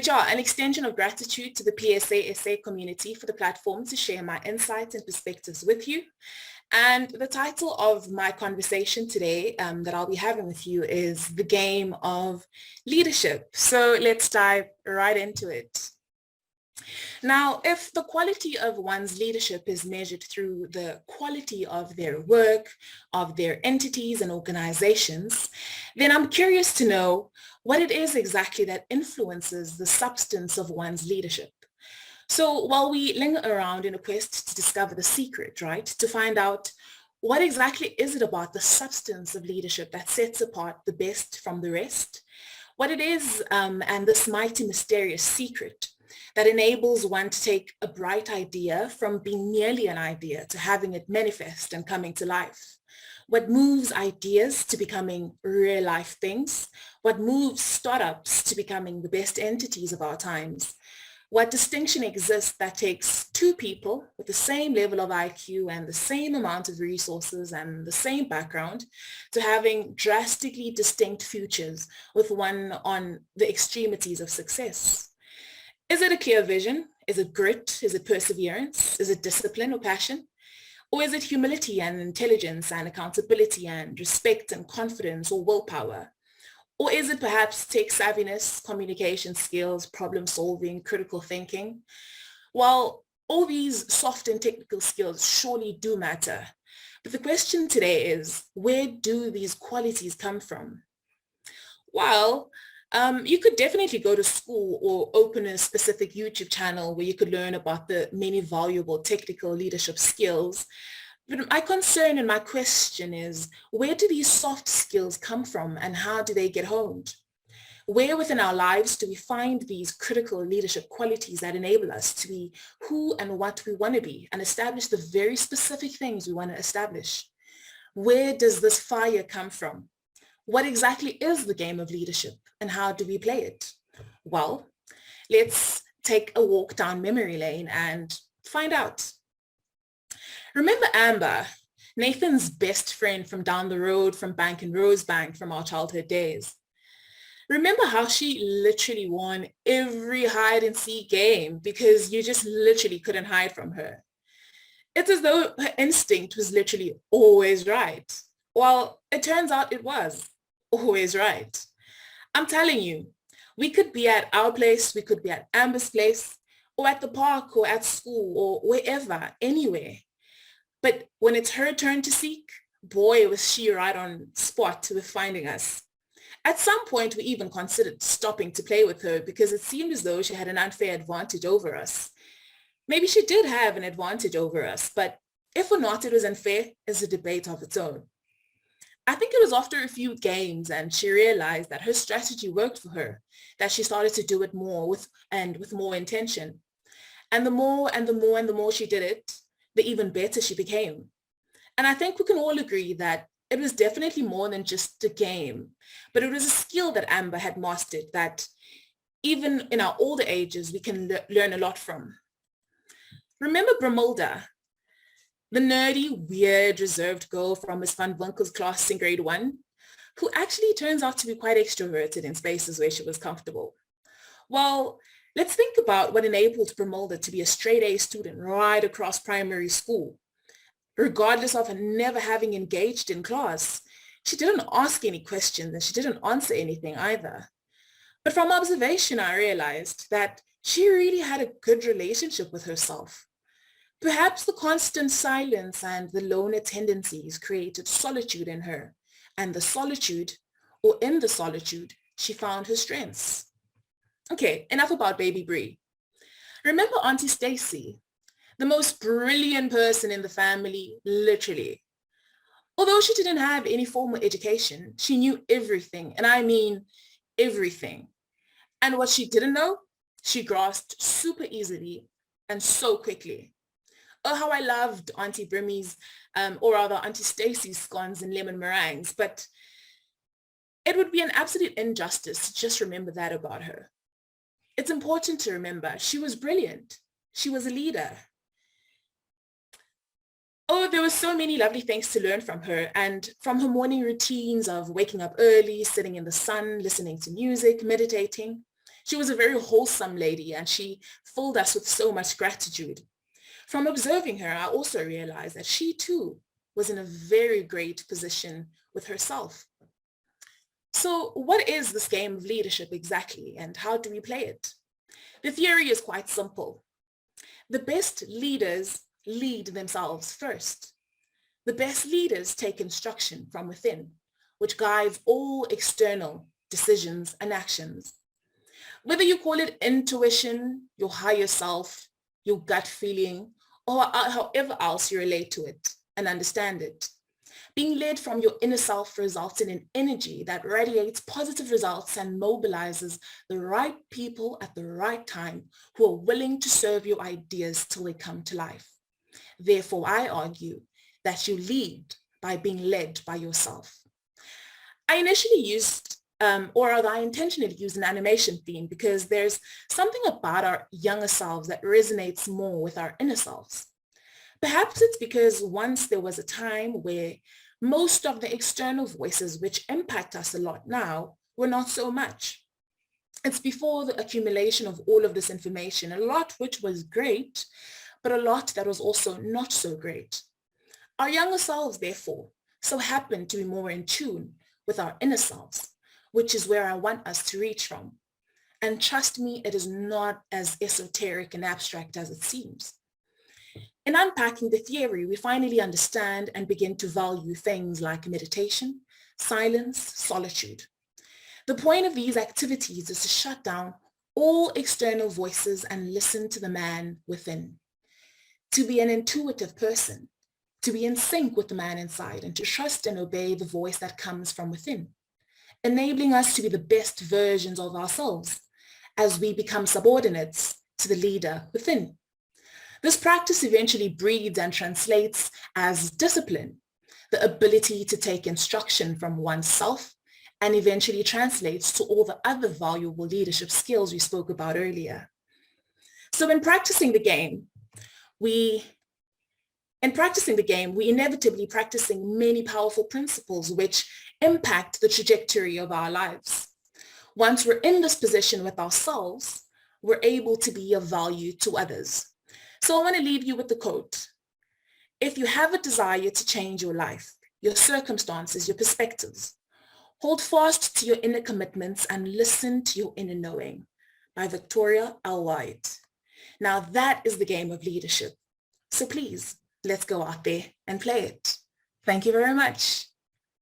which are an extension of gratitude to the PSASA community for the platform to share my insights and perspectives with you. And the title of my conversation today that I'll be having with you is The Game of Leadership. So let's dive right into it. Now, if the quality of one's leadership is measured through the quality of their work, of their entities and organizations, then I'm curious to know what it is exactly that influences the substance of one's leadership. So while we linger around in a quest to discover the secret, right, to find out what exactly is it about the substance of leadership that sets apart the best from the rest, what it is and this mighty mysterious secret that enables one to take a bright idea from being merely an idea to having it manifest and coming to life. What moves ideas to becoming real life things? What moves startups to becoming the best entities of our times? What distinction exists that takes two people with the same level of IQ and the same amount of resources and the same background to having drastically distinct futures with one on the extremities of success? Is it a clear vision? Is it grit? Is it perseverance? Is it discipline or passion? Or is it humility and intelligence and accountability and respect and confidence or willpower? Or is it perhaps tech savviness, communication skills, problem solving, critical thinking? While all these soft and technical skills surely do matter, but the question today is, where do these qualities come from? Well, you could definitely go to school or open a specific YouTube channel where you could learn about the many valuable technical leadership skills. But my concern and my question is, where do these soft skills come from and how do they get honed? Where within our lives do we find these critical leadership qualities that enable us to be who and what we want to be and establish the very specific things we want to establish? Where does this fire come from? What exactly is the game of leadership and how do we play it? Well, let's take a walk down memory lane and find out. Remember Amber, Nathan's best friend from down the road from Bank and Rosebank from our childhood days? Remember how she literally won every hide and seek game because you just literally couldn't hide from her? It's as though her instinct was literally always right. Well, it turns out it was always right. I'm telling you, we could be at our place, we could be at Amber's place, or at the park, or at school, or wherever, anywhere. But when it's her turn to seek, boy, was she right on spot with finding us. At some point, we even considered stopping to play with her because it seemed as though she had an unfair advantage over us. Maybe she did have an advantage over us, but if or not it was unfair is a debate of its own. I think it was after a few games and she realized that her strategy worked for her, that she started to do it more with more intention. And the more and the more and the more she did it, the even better she became. And I think we can all agree that it was definitely more than just a game, but it was a skill that Amber had mastered that even in our older ages, we can learn a lot from. Remember Bramilda, the nerdy, weird, reserved girl from Miss Van Winkle's class in grade 1, who actually turns out to be quite extroverted in spaces where she was comfortable? Well, let's think about what enabled Bramilda to be a straight A student right across primary school. Regardless of her never having engaged in class, she didn't ask any questions and she didn't answer anything either. But from observation, I realized that she really had a good relationship with herself. Perhaps the constant silence and the loner tendencies created solitude in her, and the solitude, or in the solitude, she found her strengths. Okay, enough about baby Bree. Remember Auntie Stacy, the most brilliant person in the family, literally. Although she didn't have any formal education, she knew everything, and I mean everything. And what she didn't know, she grasped super easily and so quickly. Oh, how I loved Auntie Brimmy's, or rather Auntie Stacy's scones and lemon meringues, but it would be an absolute injustice to just remember that about her. It's important to remember she was brilliant. She was a leader. Oh, there were so many lovely things to learn from her, and from her morning routines of waking up early, sitting in the sun, listening to music, meditating. She was a very wholesome lady, and she filled us with so much gratitude. From observing her, I also realized that she too was in a very great position with herself. So what is this game of leadership exactly, and how do we play it? The theory is quite simple. The best leaders lead themselves first. The best leaders take instruction from within, which guides all external decisions and actions. Whether you call it intuition, your higher self, your gut feeling, or however else you relate to it and understand it. Being led from your inner self results in an energy that radiates positive results and mobilizes the right people at the right time who are willing to serve your ideas till they come to life. Therefore, I argue that you lead by being led by yourself. I initially used, or rather I intentionally used an animation theme because there's something about our younger selves that resonates more with our inner selves. Perhaps it's because once there was a time where most of the external voices which impact us a lot now were not so much. It's before the accumulation of all of this information, a lot which was great, but a lot that was also not so great. Our younger selves, therefore, so happen to be more in tune with our inner selves, which is where I want us to reach from. And trust me, it is not as esoteric and abstract as it seems. In unpacking the theory, we finally understand and begin to value things like meditation, silence, solitude. The point of these activities is to shut down all external voices and listen to the man within. To be an intuitive person, to be in sync with the man inside, and to trust and obey the voice that comes from within, enabling us to be the best versions of ourselves as we become subordinates to the leader within. This practice eventually breeds and translates as discipline, the ability to take instruction from oneself, and eventually translates to all the other valuable leadership skills we spoke about earlier. So in practicing the game, we inevitably practicing many powerful principles which impact the trajectory of our lives. Once we're in this position with ourselves, we're able to be of value to others. So I want to leave you with the quote. If you have a desire to change your life, your circumstances, your perspectives, hold fast to your inner commitments and listen to your inner knowing, by Victoria L. White. Now that is the game of leadership. So please, let's go out there and play it. Thank you very much.